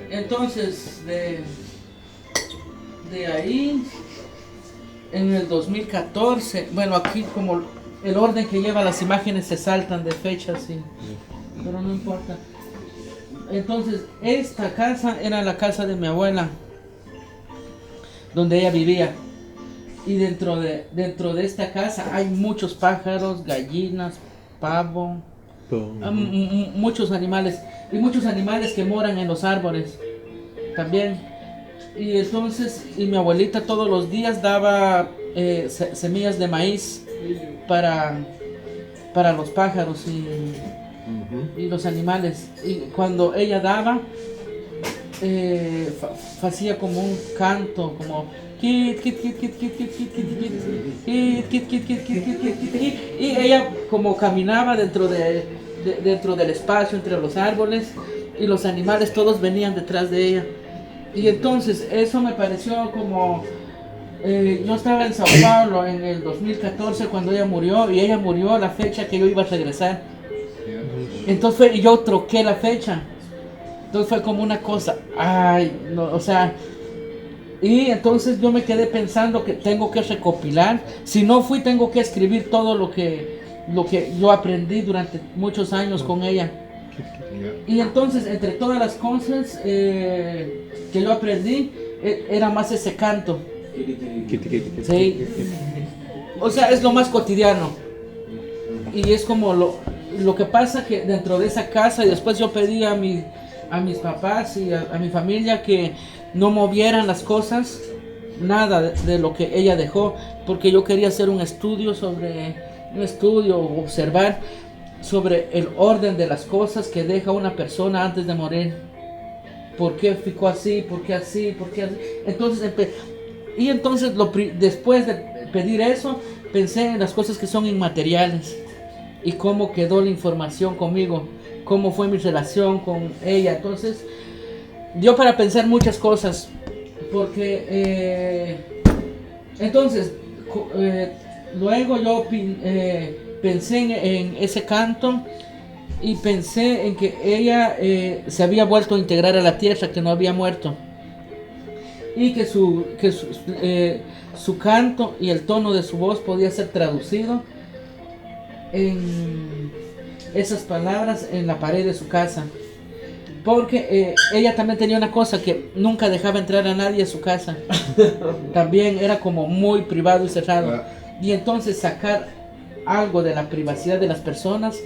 Entonces, de ahí, en el 2014, bueno, aquí como el orden que lleva las imágenes se saltan de fechas, pero no importa. Entonces, esta casa era la casa de mi abuela, donde ella vivía. Y dentro de esta casa hay muchos pájaros, gallinas, pavo, muchos animales. Y muchos animales que moran en los árboles también. Y entonces, mi abuelita todos los días daba semillas de maíz para los pájaros y los animales. Y cuando ella daba, hacía como un canto, como kit kit kit kit kit kit kit kit kit kit kit kit kit kit kit, y ella como caminaba dentro del espacio entre los árboles, y los animales todos venían detrás de ella. Y entonces eso me pareció como yo estaba en Sao Paulo en el 2014 cuando ella murió, y ella murió a la fecha que yo iba a regresar. Entonces y yo troqué la fecha. Entonces fue como una cosa, ay, no, o sea, y entonces yo me quedé pensando que tengo que recopilar, si no fui tengo que escribir todo lo que yo aprendí durante muchos años con ella. Y entonces entre todas las cosas que yo aprendí, era más ese canto. Sí. O sea, es lo más cotidiano. Y es como lo que pasa que dentro de esa casa, y después yo pedí a mis papás y a mi familia que no movieran las cosas, nada de lo que ella dejó, porque yo quería hacer un estudio, observar sobre el orden de las cosas que deja una persona antes de morir. ¿Por qué ficó así? ¿Por qué así? ¿Por qué así? Entonces, después de pedir eso, pensé en las cosas que son inmateriales y cómo quedó la información conmigo, cómo fue mi relación con ella. Entonces, dio para pensar muchas cosas, porque entonces luego yo pensé en ese canto, y pensé en que ella se había vuelto a integrar a la tierra, que no había muerto, y que su canto y el tono de su voz podía ser traducido en esas palabras en la pared de su casa, porque ella también tenía una cosa, que nunca dejaba entrar a nadie a su casa. También era como muy privado y cerrado, y entonces sacar algo de la privacidad de las personas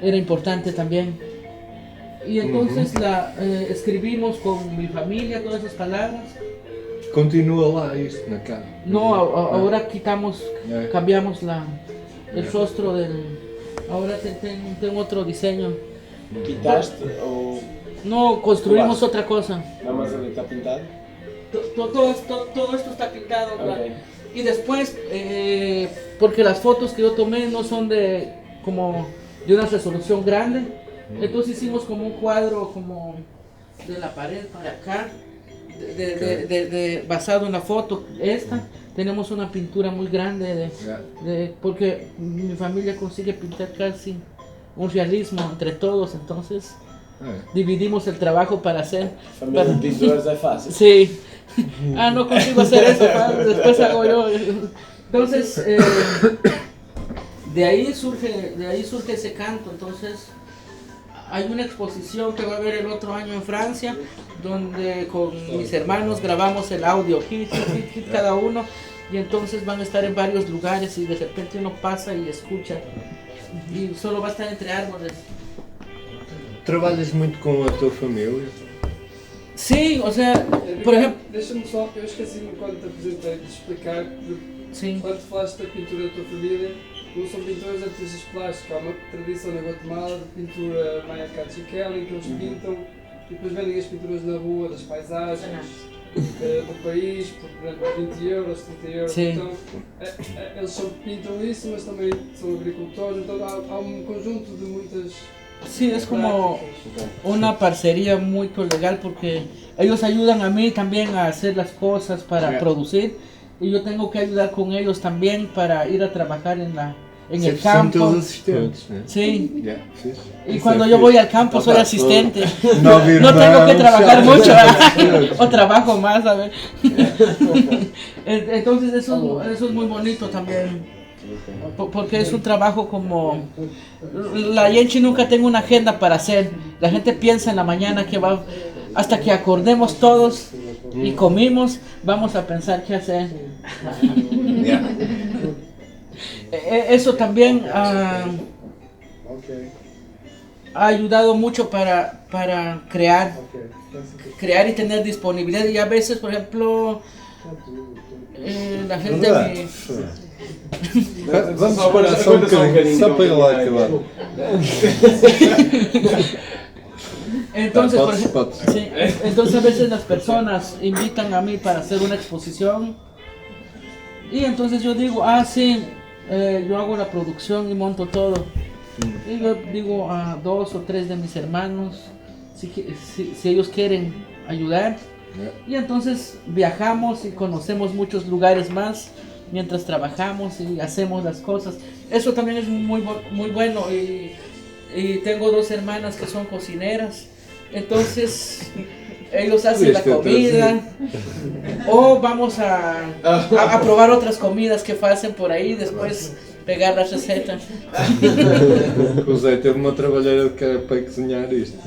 era importante también. Y entonces escribimos con mi familia todas esas palabras. Continúa lá isso na casa? No, ahora cambiamos el rostro del... Ahora tengo otro diseño. ¿Quitaste o...? No, construimos otra cosa. Nada más está pintado. Todo esto está pintado. Okay. Y después, porque las fotos que yo tomé no son de una resolución grande, entonces hicimos como un cuadro como de la pared para acá, basado en la foto esta. Tenemos una pintura muy grande porque mi familia consigue pintar casi un realismo entre todos, entonces dividimos el trabajo para hacer. Familia de pintores es fácil. Sí. No consigo hacer eso, después hago yo. Entonces, de ahí surge ese canto. Entonces, hay una exposición que va a haber el otro año en Francia, donde con mis hermanos grabamos el audio, hit cada uno, y entonces van a estar en varios lugares, y de repente uno pasa y escucha, y solo va a estar entre árboles. Trabalhas muito com a tua família? Sí, o sea, por ejemplo... Deixa-me só, eu esqueci-me quando te apresentei de explicar, Sim. quando falaste da pintura da tua família, não são pintores artistas plásticos, há uma tradição na Guatemala de pintura maia cachiquel, em que eles pintam e depois vendem as pinturas na rua, das paisagens do país, por exemplo, 20 euros, 30 euros. Sim. Então eles pintam isso, mas também são agricultores, então há um conjunto de muitas... Sí, es como una parcería muy legal, porque ellos ayudan a mí también a hacer las cosas para producir, y yo tengo que ayudar con ellos también para ir a trabajar en en el São campo. todos assistentes, né? Sí. Yeah, fixe. Y Isso cuando é yo fixe. voy al campo soy Opa, asistente. Nove No tengo que irmãos, trabajar já, mucho, assistentes. o trabajo más, a ver. Entonces eso es muy bonito también, porque es un trabajo como... La Yenchi nunca tengo una agenda para hacer. La gente piensa en la mañana que va... Hasta que acordemos todos y comimos, vamos a pensar qué hacer. Yeah. Eso también ha ayudado mucho para crear y tener disponibilidad. Y a veces, por ejemplo, la gente... Vamos parar só um bocadinho, só para ir lá acabar. Entonces, por ejemplo, Podes. sí, entonces a veces las personas invitan a mí para hacer una exposición y entonces yo digo, sí, yo hago la producción y monto todo. Y yo digo a 2 o 3 de mis hermanos si ellos quieren ayudar. Y entonces viajamos y conocemos muchos lugares más mientras trabajamos y hacemos las cosas. Eso también es muy bueno. Y tengo 2 hermanas que son cocineras. Entonces ellos hacen la comida. O vamos a probar otras comidas que hacen por ahí. Después pegar las recetas. O Zé teve uma trabalheira de cara para cozinhar isto.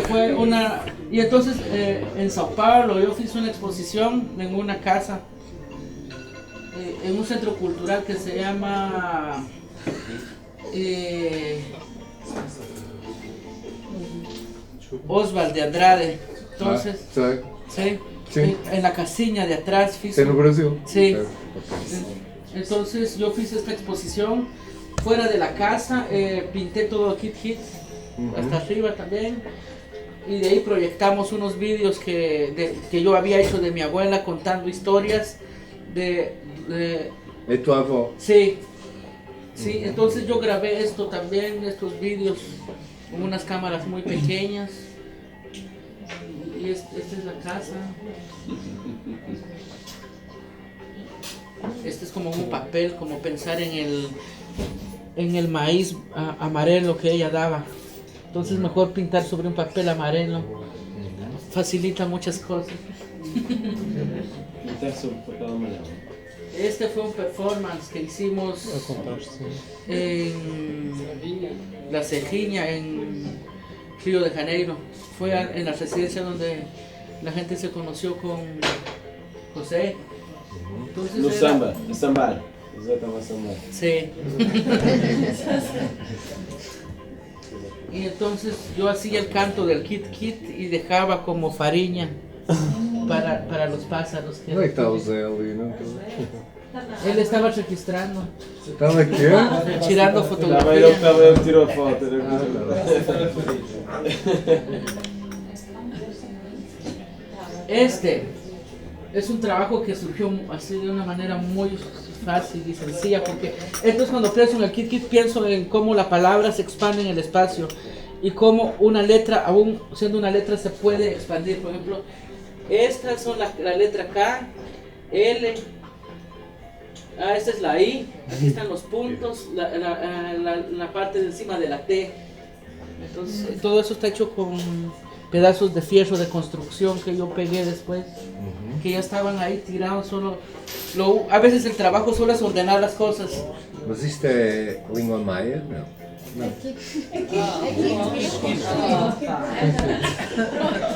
Fue una... Y entonces en Sao Paulo yo hice una exposición en una casa, en un centro cultural que se llama Oswald de Andrade. Entonces, Sei. sí, Sí. en la casilla de atrás Isso é no Brasil. Sí. Certo, ok. Entonces yo hice esta exposición fuera de la casa, pinté todo kit hasta arriba también, y de ahí proyectamos unos vídeos que yo había hecho de mi abuela contando historias de É tua avó. sí, entonces yo grabé esto también, estos vídeos con unas cámaras muy pequeñas, y esta es la casa. Este es como un papel, como pensar en el maíz amarelo que ella daba. Entonces mejor pintar sobre un papel amarelo. Facilita muchas cosas. Pintar sobre papel amarelo. Este fue un performance que hicimos en La Cejiña, en Río de Janeiro. Fue en la residencia donde la gente se conoció con José. Entonces No era- samba, a sambar. O Zé estava a sambar. Sí. Y entonces yo hacía el canto del kit y dejaba como fariña para los pájaros. Onde é que está o Zé ali? Não estou. Él estaba registrando, Estava aqui? tirando Estava ele fotografías. tirou a foto. Este es un trabajo que surgió así de una manera muy fácil y sencilla, porque entonces cuando pienso en el kit pienso en cómo la palabra se expande en el espacio y cómo una letra, aún siendo una letra, se puede expandir. Por ejemplo, estas son la letra K, L, esta es la I, aquí están los puntos, la parte de encima de la T. Entonces todo eso está hecho con pedazos de fierro de construcción que yo pegué después, que ya estaban ahí tirados. A veces el trabajo solo es ordenar las cosas. Mas isto é língua maia? Não.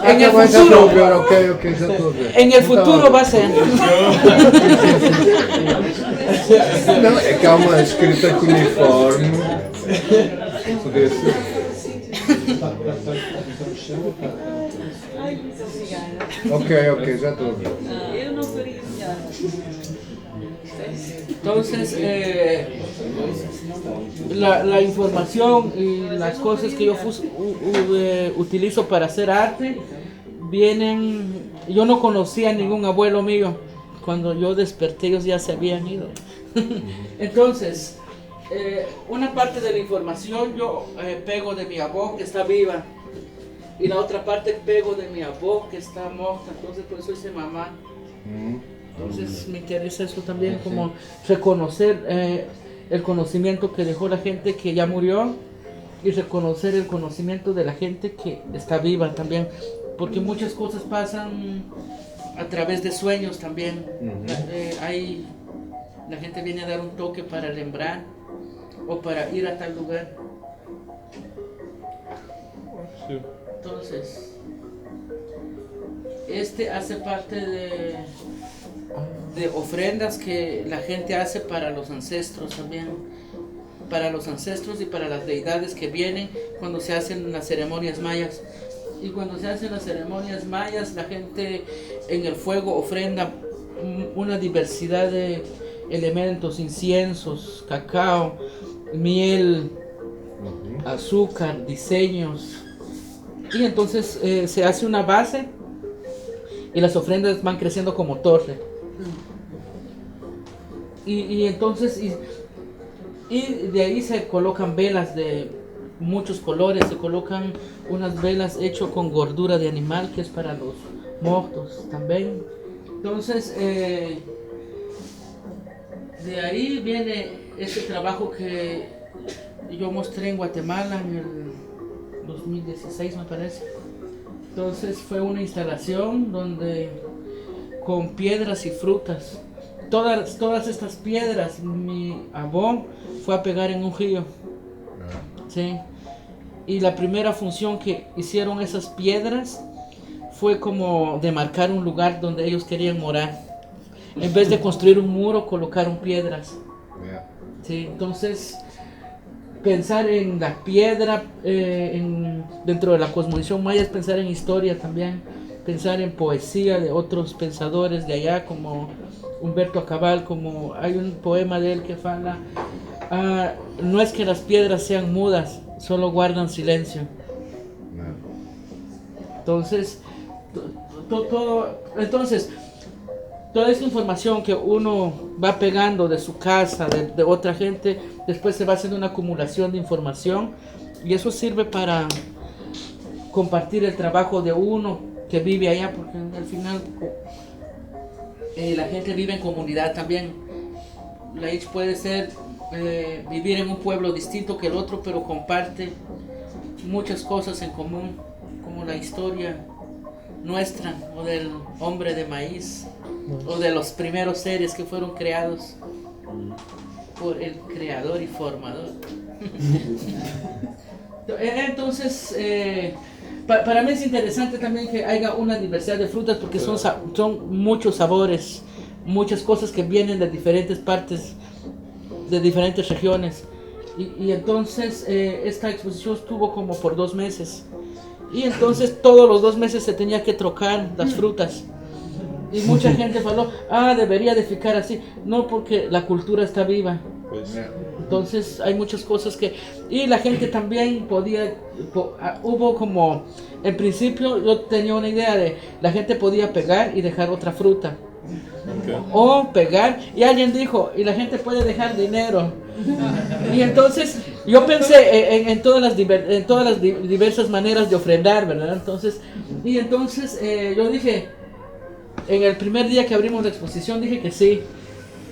En el Já estou a futuro, ver, ok, já estou a ver. en el futuro va a ser. Não, é que há uma escrita cuneiforme. Podia ser. Ok, já estou a ver. Eu não faria melhor. Entonces, la información y las cosas que yo utilizo para hacer arte vienen. Yo no conocía a ningún abuelo mío. Cuando yo desperté, ellos ya se habían ido. Entonces, una parte de la información yo pego de mi abuelo que está viva, y la otra parte pego de mi abuelo que está muerta. Entonces, por eso hice mamá. Entonces me interesa eso también, como reconocer el conocimiento que dejó la gente que ya murió y reconocer el conocimiento de la gente que está viva también, porque muchas cosas pasan a través de sueños también. La gente viene a dar un toque para lembrar o para ir a tal lugar. Sí. Entonces, este hace parte de ofrendas que la gente hace para los ancestros también, para los ancestros y para las deidades que vienen cuando se hacen las ceremonias mayas. Y cuando se hacen las ceremonias mayas, la gente en el fuego ofrenda una diversidad de elementos, inciensos, cacao, miel, azúcar, diseños. Y entonces se hace una base y las ofrendas van creciendo como torre. Y entonces y de ahí se colocan velas de muchos colores, se colocan unas velas hechas con gordura de animal, que es para los muertos también. Entonces de ahí viene ese trabajo que yo mostré en Guatemala en el 2016 me parece. Entonces fue una instalación donde con piedras y frutas, todas estas piedras mi abuelo fue a pegar en un río. Sí. Y la primera función que hicieron esas piedras fue como demarcar un lugar donde ellos querían morar. En vez de construir un muro, colocaron piedras. Sí, entonces pensar en la piedra dentro de la cosmovisión maya es pensar en historia también, pensar en poesía de otros pensadores de allá como Humberto Cabal, como hay un poema de él que fala, no es que las piedras sean mudas, solo guardan silencio. Entonces, toda esa información que uno va pegando de su casa, de otra gente, después se va haciendo una acumulación de información y eso sirve para compartir el trabajo de uno que vive allá, porque al final la gente vive en comunidad también. La H puede ser vivir en un pueblo distinto que el otro, pero comparte muchas cosas en común, como la historia nuestra, o del hombre de maíz, o de los primeros seres que fueron creados por el creador y formador. Entonces, para mí es interesante también que haya una diversidad de frutas, porque son muchos sabores, muchas cosas que vienen de diferentes partes, de diferentes regiones. Y entonces esta exposición estuvo como por 2 meses. Y entonces todos los 2 meses se tenía que trocar las frutas. Y mucha gente faló, debería de ficar así. No, porque la cultura está viva. Entonces hay muchas cosas que... Y la gente también hubo como... En principio yo tenía una idea de... La gente podía pegar y dejar otra fruta. O pegar, y alguien dijo, y la gente puede dejar dinero. Y entonces yo pensé en todas las diversas maneras de ofrendar, ¿verdad? Entonces yo dije, en el primer día que abrimos la exposición dije que sí.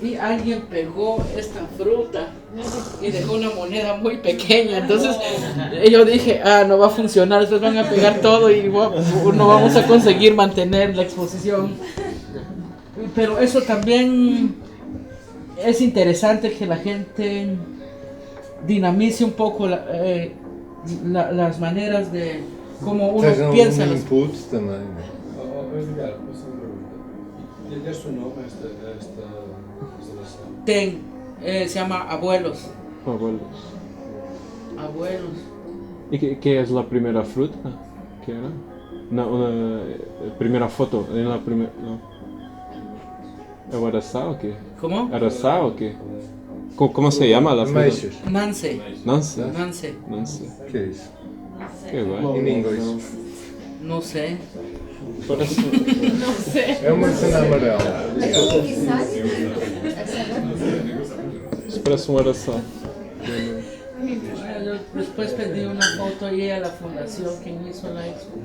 Y alguien pegó esta fruta y dejó una moneda muy pequeña. Entonces yo dije, no va a funcionar, después van a pegar todo y no vamos a conseguir mantener la exposición. Pero eso también es interesante, que la gente dinamice un poco las maneras de cómo uno piensa. Input também. Edgar, posso uma pergunta? E su nome esta instalação? Se llama Abuelos. Abuelos. ¿Y qué es la primera fruta? ¿Qué era? Una primera foto. En la primera. No. ¿Es araçá o qué? ¿Cómo? ¿Araçá o qué? ¿Cómo se llama la fruta? Ameixas. Nance. O que é isso? Qué guay. Em inglês. No sé. É uma cena amarela. Parece araçá. Yo después pedí una foto ahí a la fundación que hizo la expo.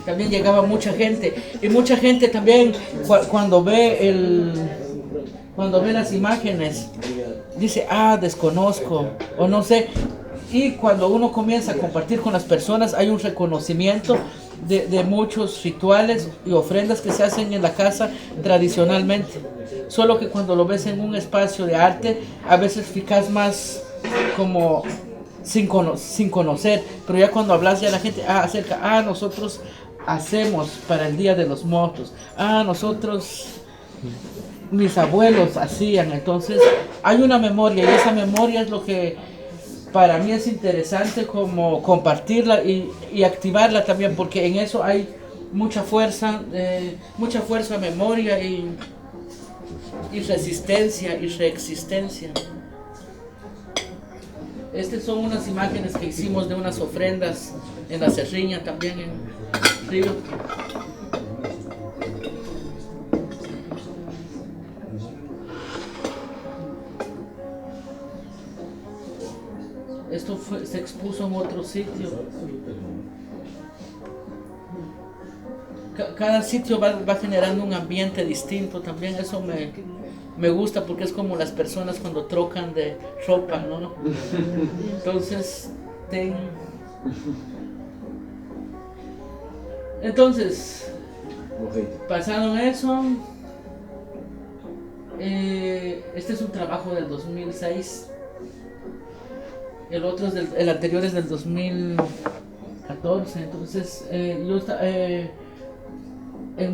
también llegaba mucha gente. Y mucha gente también cuando ve las imágenes, dice, desconozco, o no sé. Y cuando uno comienza a compartir con las personas, hay un reconocimiento de muchos rituales y ofrendas que se hacen en la casa tradicionalmente. Solo que cuando lo ves en un espacio de arte, a veces ficas más como sin conocer, pero ya cuando hablas ya la gente acerca, nosotros hacemos para el Día de los Muertos, nosotros, mis abuelos hacían. Entonces hay una memoria, y esa memoria es lo que para mí es interesante, como compartirla y activarla también, porque en eso hay mucha fuerza, memoria y resistencia y reexistencia. Estas son unas imágenes que hicimos de unas ofrendas en la Serriña, también en Río. Esto se expuso en otro sitio. Cada sitio va generando un ambiente distinto también. Eso me gusta, porque es como las personas cuando trocan de ropa, ¿no? Entonces, pasaron eso. Este es un trabajo del 2006. El anterior es del 2014. Entonces, en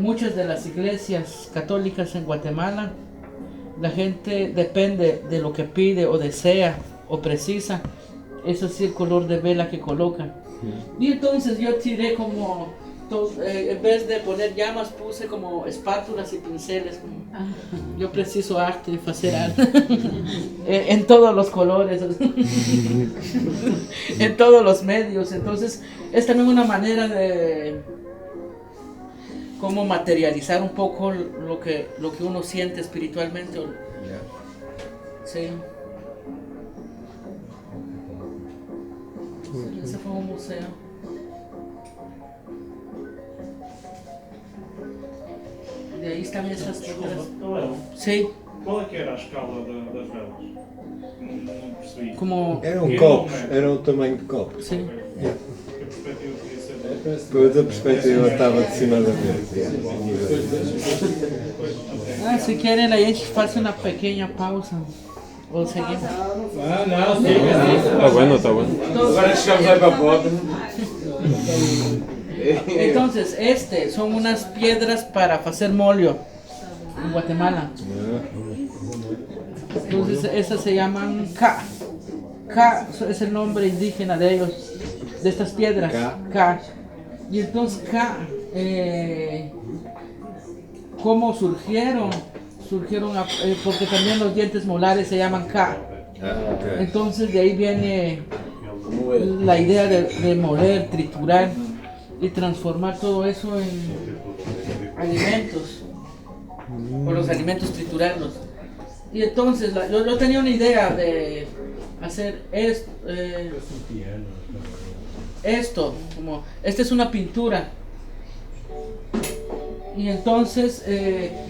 muchas de las iglesias católicas en Guatemala, la gente depende de lo que pide o desea o precisa. Eso sí, el color de vela que colocan. Y entonces yo tiré como, en vez de poner llamas, puse como espátulas y pinceles. Yo preciso arte y hacer arte en todos los colores, en todos los medios. Entonces es también una manera de cómo materializar un poco lo que uno siente espiritualmente. Sí. Ese fue un museo. De ahí están esas piedras. Sí. Qual é que era a escala das velas? Não percebi. Como... Eram copos, era o tamanho de copo. Sí. A perspectiva podia ser. Depois a perspectiva estava de cima da mesa. Si quieren, ahí hace una pequeña pausa. O seguimos. Não, siga. Tá bueno, tá bueno. Agora chegamos aí para a porta. Entonces, son unas piedras para hacer molio en Guatemala. Entonces, esas se llaman K. K es el nombre indígena de ellos, de estas piedras. K. Y entonces K, ¿cómo surgieron? Porque también los dientes molares se llaman K. Entonces de ahí viene la idea de moler, triturar y transformar todo eso en alimentos, o los alimentos triturarlos. Y entonces yo tenía una idea de hacer esto, como esta es una pintura, y entonces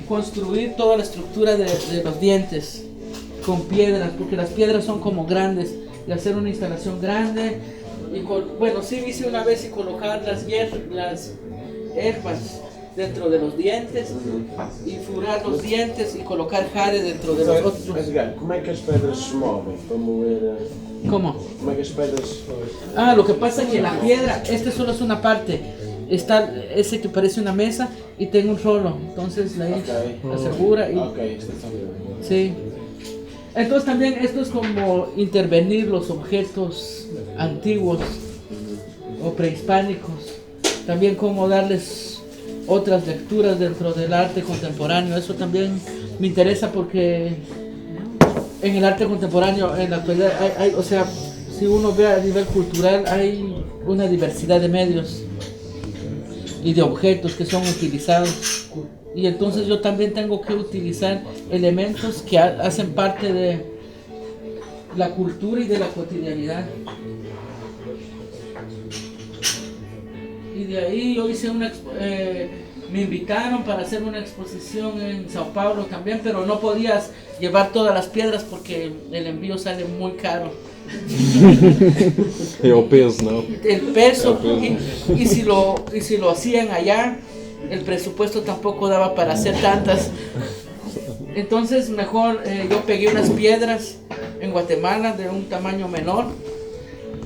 construir toda la estructura de los dientes con piedras, porque las piedras son como grandes, y hacer una instalación grande. Y sí hice una vez y colocar las hierbas dentro de los dientes y furar los dientes y colocar jade dentro de los otros. ¿Cómo es que las piedras se mueven para mover? ¿Cómo? ¿Cómo es que las piedras? Lo que pasa es que la piedra, solo es una parte. Está ese que parece una mesa y tengo un rolo, entonces la asegura y... Sí. Entonces también esto es como intervenir los objetos antiguos o prehispánicos, también como darles otras lecturas dentro del arte contemporáneo. Eso también me interesa, porque en el arte contemporáneo en la actualidad hay, o sea, si uno ve a nivel cultural, hay una diversidad de medios y de objetos que son utilizados, y entonces yo también tengo que utilizar elementos que hacen parte de la cultura y de la cotidianidad. Y y de ahí yo hice me invitaron para hacer una exposición en Sao Paulo también, pero no podías llevar todas las piedras porque el envío sale muy caro. É o peso, não? El peso y si lo hacían allá, el presupuesto tampoco daba para hacer tantas. Entonces mejor yo pegué unas piedras en Guatemala de un tamaño menor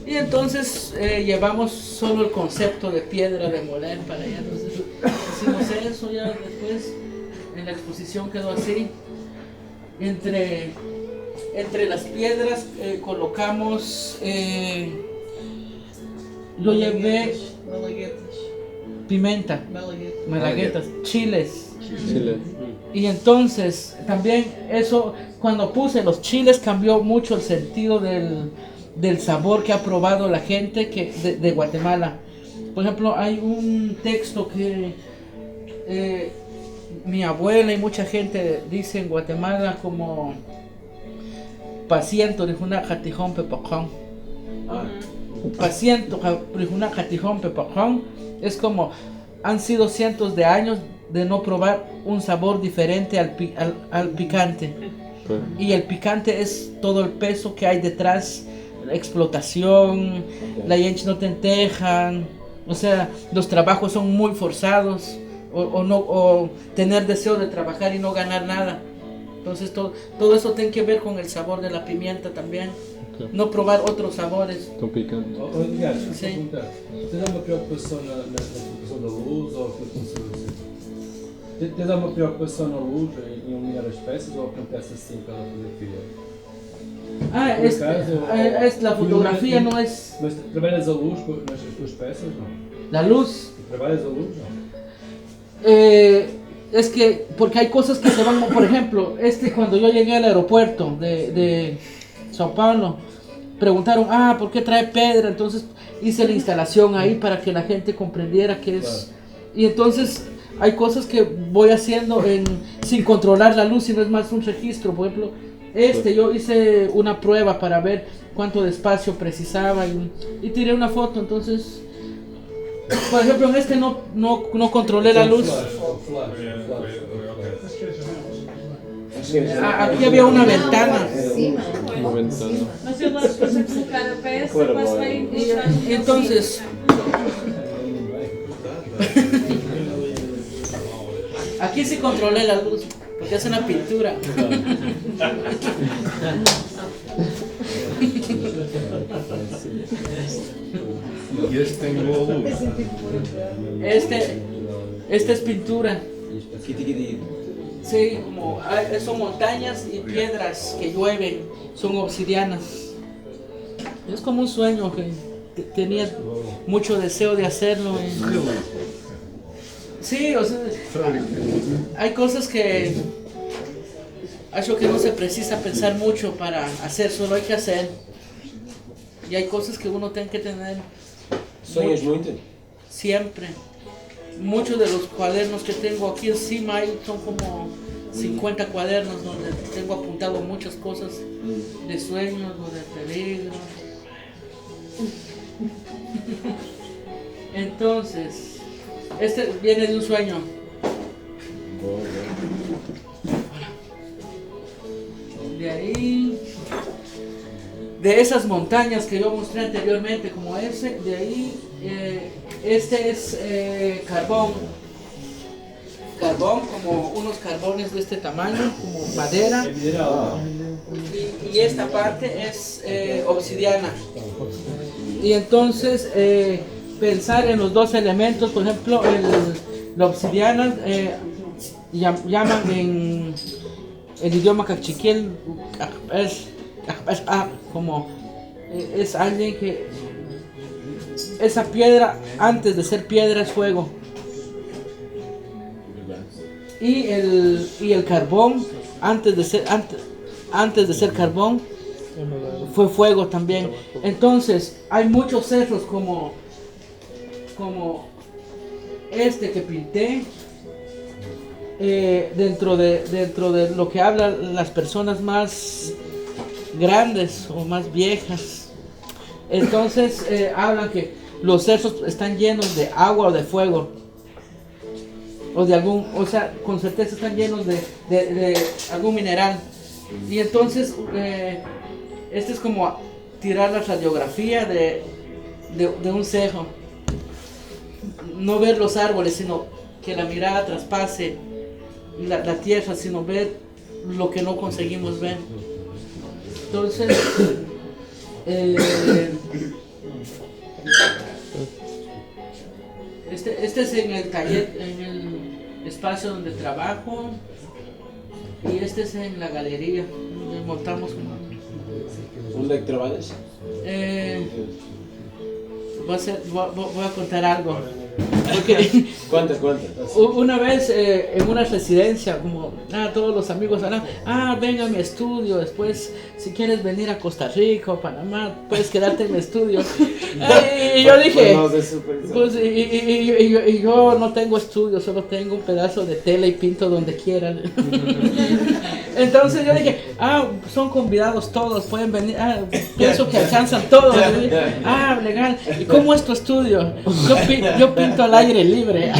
y entonces llevamos solo el concepto de piedra de moler para allá. Entonces hicimos eso, ya después en la exposición quedó así. Entre las piedras colocamos, yo llevé pimenta, malaguetas, chiles. Chile. Y entonces también eso, cuando puse los chiles cambió mucho el sentido del sabor que ha probado la gente de Guatemala. Por ejemplo, hay un texto que mi abuela y mucha gente dice en Guatemala como paciento rijuna jatijón pepajón. Paciento rijuna jatijón pepajón es como han sido cientos de años de no probar un sabor diferente al picante. Y el picante es todo el peso que hay detrás, la explotación, la gente no te entejan, o sea, los trabajos son muy forzados, o tener deseo de trabajar y no ganar nada. Entonces todo eso tiene que ver con el sabor de la pimienta también. Okay. No probar otros sabores. Tão picante. Aliás, deixa-me Sim. perguntar. Tens alguma preocupação na preocupação da luz ou tens alguma preocupação na luz em alinhar as peças ou acontece assim cada fotografia? La fotografía no es Mas trabalhas a luz nas tuas peças, não? la luz. Trabalhas a luz, não? Es que, porque hay cosas que se van, por ejemplo, cuando yo llegué al aeropuerto de Sao Paulo, preguntaron, ¿por qué trae piedra? Entonces hice la instalación ahí para que la gente comprendiera qué es. Claro. Y entonces hay cosas que voy haciendo sin controlar la luz, sino es más un registro. Por ejemplo, yo hice una prueba para ver cuánto de espacio precisaba y tiré una foto. Entonces, por ejemplo, en no controlé la luz. Aquí había una ventana. Uma ventana. Mas eu lá depois a colocar a peça, quase vai mostrar Y entonces, aquí sí controlé la luz, porque es una pintura. E este tem boa luz. Esta es pintura. Sí, son montañas y piedras que llueven, son obsidianas. Es como un sueño que tenía mucho deseo de hacerlo. Sí, o sea, hay cosas que no se precisa pensar mucho para hacer, solo hay que hacer. Y hay cosas que uno tiene que tener Sonhas muito? siempre. Muchos de los cuadernos que tengo aquí encima son como 50 cuadernos donde tengo apuntado muchas cosas de sueños o de peligro. Entonces, este viene de un sueño. De ahí, de esas montañas que yo mostré anteriormente, como ese, de ahí, este es carbón, como unos carbones de este tamaño, como madera, y esta parte es obsidiana. Y entonces pensar en los dos elementos, por ejemplo, la obsidiana llaman en el idioma cachiquel como es alguien que esa piedra antes de ser piedra es fuego, y el carbón antes de ser carbón fue fuego también. Entonces hay muchos cerros como este que pinté, dentro de lo que hablan las personas más grandes o más viejas. Entonces hablan que los cerros están llenos de agua o de fuego. O de algún, o sea, con certeza están llenos de algún mineral. Y entonces, este es como tirar la radiografía de un cerro. No ver los árboles, sino que la mirada traspase la tierra, sino ver lo que no conseguimos ver. Entonces, este es en el taller, en el espacio donde trabajo, y este es en la galería donde montamos. ¿Dónde trabajas? Voy a contar algo. Porque ¿Cuántas? una vez en una residencia, como todos los amigos hablan, ven a mi estudio, después si quieres venir a Costa Rica o Panamá, puedes quedarte en mi estudio. Y yo dije, pues, y yo no tengo estudio, solo tengo un pedazo de tela y pinto donde quieran. Entonces yo dije, son convidados todos, pueden venir, pienso que alcanzan todos. Legal. ¿Y cómo es tu estudio? Yo pinto al aire libre.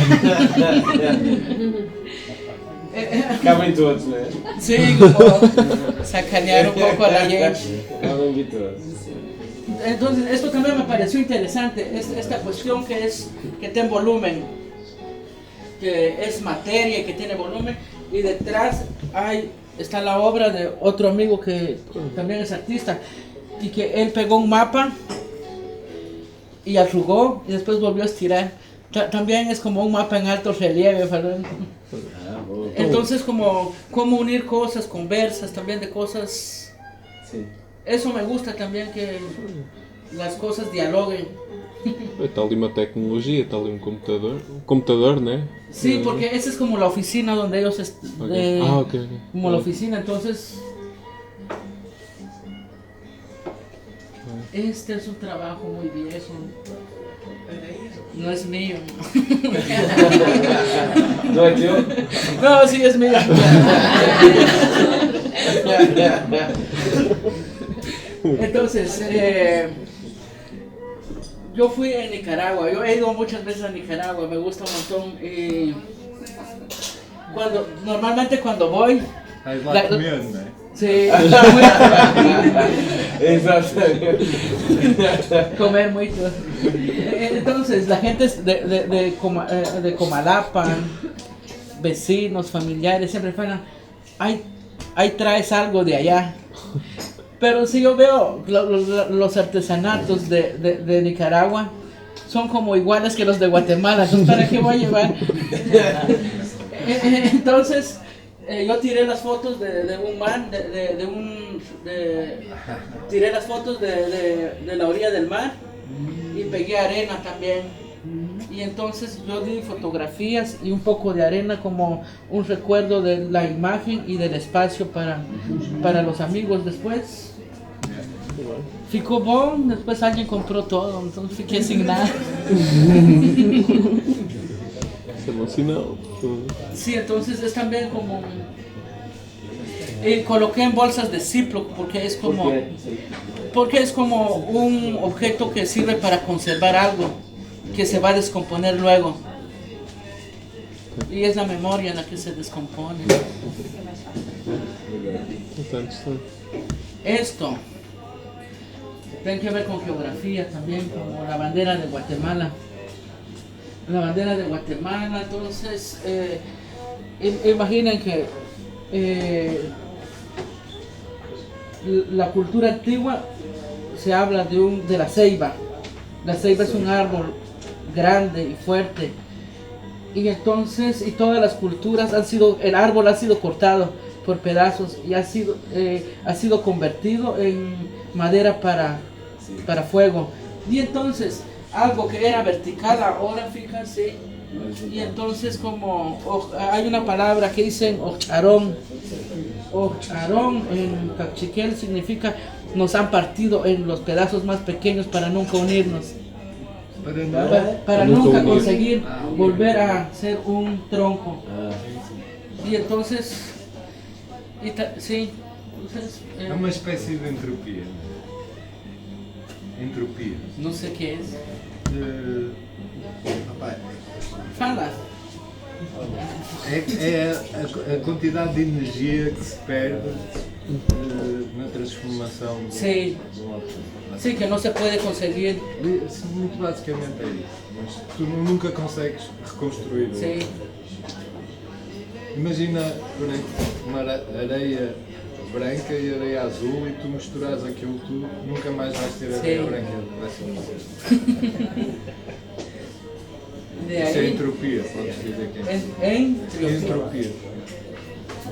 Caben todos, ¿no? Sí, como sacanear un poco a la gente. Caben todos. Entonces, esto también me pareció interesante, esta cuestión que tiene volumen, que es materia y que tiene volumen, y detrás está la obra de otro amigo que también es artista, y que él pegó un mapa y arrugó y después volvió a estirar. También es como un mapa en alto relieve, ¿verdad? Entonces como unir cosas, conversas también de cosas. Sí. Eso me gusta también, que las cosas dialoguen. Está ali uma tecnologia, está ali um computador, né? Sí, porque esa es como la oficina donde ellos okay. como la oficina, entonces este es un trabajo muy viejo. No es mío. ¿No es yo? No, sí es mío. Entonces, yo fui a Nicaragua, yo he ido muchas veces a Nicaragua, me gusta un montón. Normalmente cuando voy... Vais lá comer, não é? Sí, Exacto. comer mucho. Entonces, la gente de Comalapa, vecinos, familiares, siempre fueron, ahí traes algo de allá. Pero si yo veo los artesanatos de Nicaragua, son como iguales que los de Guatemala, ¿para qué voy a llevar? Entonces, yo tiré las fotos de un mar, tiré las fotos de la orilla del mar y pegué arena también. Y entonces yo di fotografías y un poco de arena como un recuerdo de la imagen y del espacio para los amigos. Después ficou bom, después alguien compró todo, entonces fiqué sin nada. Se emocionó. Sí, entonces es también como... coloqué en bolsas de Ziploc porque es como un objeto que sirve para conservar algo que se va a descomponer luego. Y es la memoria la que se descompone. Esto tiene que ver con geografía también, como la bandera de Guatemala. La bandera de Guatemala, entonces, imaginen que la cultura antigua se habla de la ceiba. La ceiba es un árbol grande y fuerte. Y entonces, y todas las culturas el árbol ha sido cortado por pedazos y ha sido convertido en madera para fuego. Y entonces, algo que era vertical ahora, fíjense, y entonces hay una palabra que dicen ocharón. Ocharón en cachiquel significa nos han partido en los pedazos más pequeños para nunca unirnos. Para nunca conseguir volver a ser un tronco. Y entonces, sí, entonces, É uma espécie de entropia. Entropia. No sé qué es. Rapaz, Fala. é a quantidade de energia que se perde na transformação Sí. de um objeto. Sí, que no se puede conseguir. Muito basicamente é isso. Mas tu nunca consegues reconstruir. Sí. Imagina, por exemplo, uma areia branca e areia azul e tu misturares aquilo tudo, nunca mais vais ter areia Sim. branca. Vai ser De isso é ahí. entropia, podes dizer que é. Entropía. Entropia.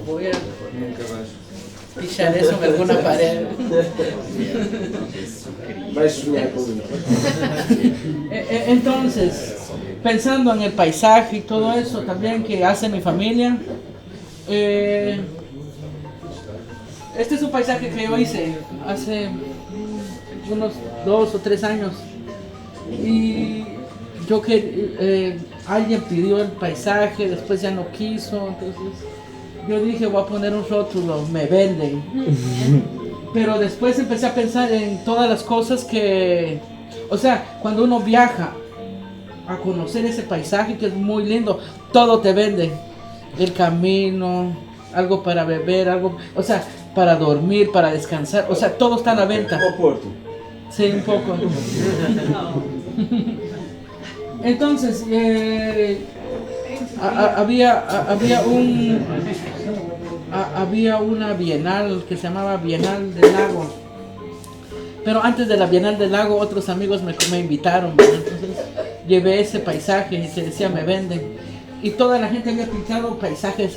Voy a Nunca vais. pichar eso en alguna pared. Vais sonhar com isso. Entonces, pensando en el paisaje y todo eso también que hace mi familia, este es un paisaje que yo hice hace unos 2 o 3 años y yo que alguien pidió el paisaje, después ya no quiso, entonces yo dije voy a poner un rótulo, me venden. Pero después empecé a pensar en todas las cosas que, o sea, cuando uno viaja a conocer ese paisaje que es muy lindo, todo te vende, el camino, algo para beber, algo, o sea, para dormir, para descansar, o sea, todo está a la venta. Ao Porto. Sí, un poco. Entonces, había una bienal que se llamaba Bienal del Lago. Pero antes de la Bienal del Lago, otros amigos me invitaron, ¿verdad? Entonces llevé ese paisaje y se decía me venden. Y toda la gente había pintado paisajes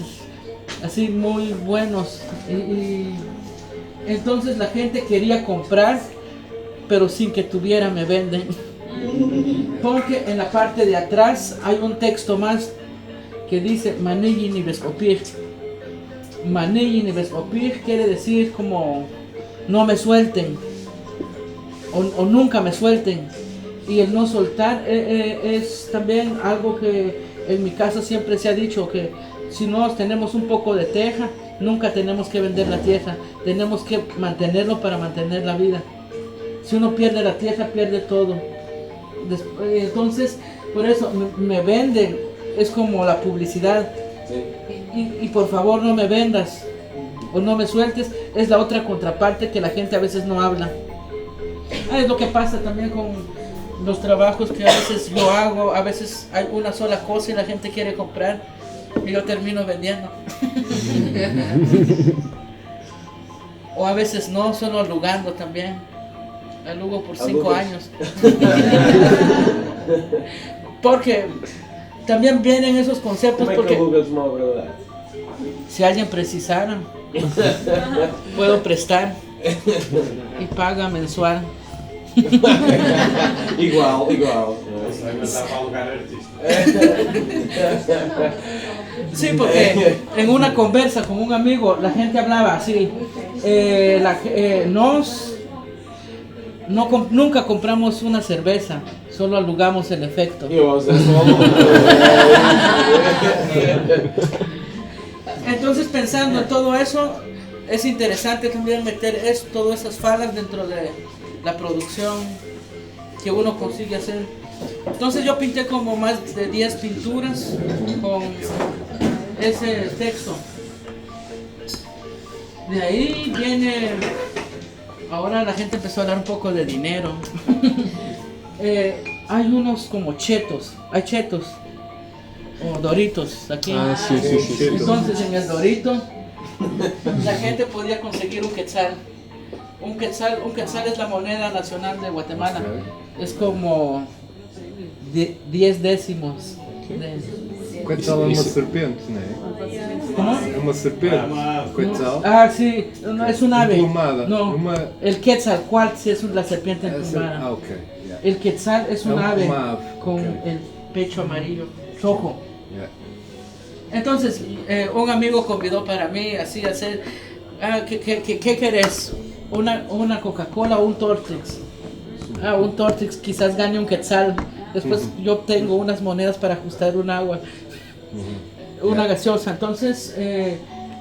así muy buenos. Y entonces la gente quería comprar, pero sin que tuviera me venden. Porque en la parte de atrás hay un texto más que dice Manilli ni Vescopir. Manilli ni Vescopir quiere decir como no me suelten o nunca me suelten. Y el no soltar es también algo que en mi casa siempre se ha dicho, que si no tenemos un poco de teja, nunca tenemos que vender la tierra, tenemos que mantenerlo para mantener la vida. Si uno pierde la tierra, pierde todo. Entonces, por eso me venden, es como la publicidad. Y por favor no me vendas o no me sueltes, es la otra contraparte que la gente a veces no habla. Es lo que pasa también con los trabajos que a veces yo hago, a veces hay una sola cosa y la gente quiere comprar y yo termino vendiendo. O a veces no, solo alugando también. Alugo por 5 años. Porque también vienen esos conceptos. Como é que porque alugas uma obra de arte? si alguien precisara, puedo prestar y paga mensual. Igual. Vai mandar para alugar artista. Sí, porque en una conversa con un amigo la gente hablaba así, nunca compramos una cerveza, solo alugamos el efecto. Eu aos 10 sou aluno. Entonces pensando en todo eso, es interesante también meter todas esas falas dentro de la producción que uno consigue hacer. Entonces yo pinté como más de 10 pinturas con ese texto. De ahí viene, ahora la gente empezó a hablar un poco de dinero. Hay unos como chetos, hay chetos o doritos aquí. Ah, sí. Entonces en el dorito la gente podía conseguir un quetzal. Un quetzal es la moneda nacional de Guatemala. Es como 10 décimos. Quetzal é uma serpente, não é? ¿Cómo? É uma serpente. Quetzal. Ah, sí, no, es un ave. Emplumada. No, el Quetzalcóatl es la serpiente emplumada. ok. Yeah. El quetzal es un ave una ave, con ok. el pecho amarillo, rojo. Yeah. Entonces, un amigo convidó para mí así a hacer, ¿qué querés? ¿Una Coca-Cola o un Tortrix? Un Tortrix quizás gane un quetzal. Después yo tengo unas monedas para ajustar un agua, una gaseosa. Entonces,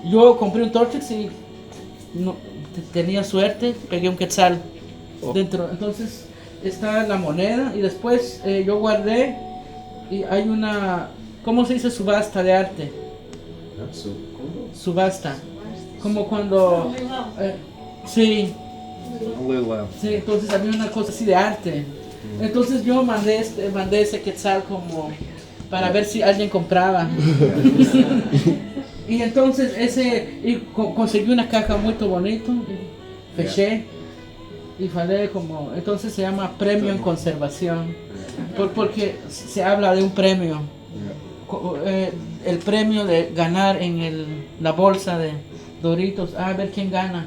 yo compré un Tortrix y tenía suerte, pegué un quetzal dentro. Entonces, está la moneda y después yo guardé y hay una, ¿cómo se dice subasta de arte? Subasta. Como cuando... sí, Um leilão. sí, entonces había una cosa así de arte. Entonces yo mandé ese quetzal como para ver si alguien compraba. Y entonces conseguí una caja muy bonita, feché y falé como, entonces se llama premio en conservación, porque se habla de un premio, el premio de ganar en la bolsa de Doritos, a ver quién gana.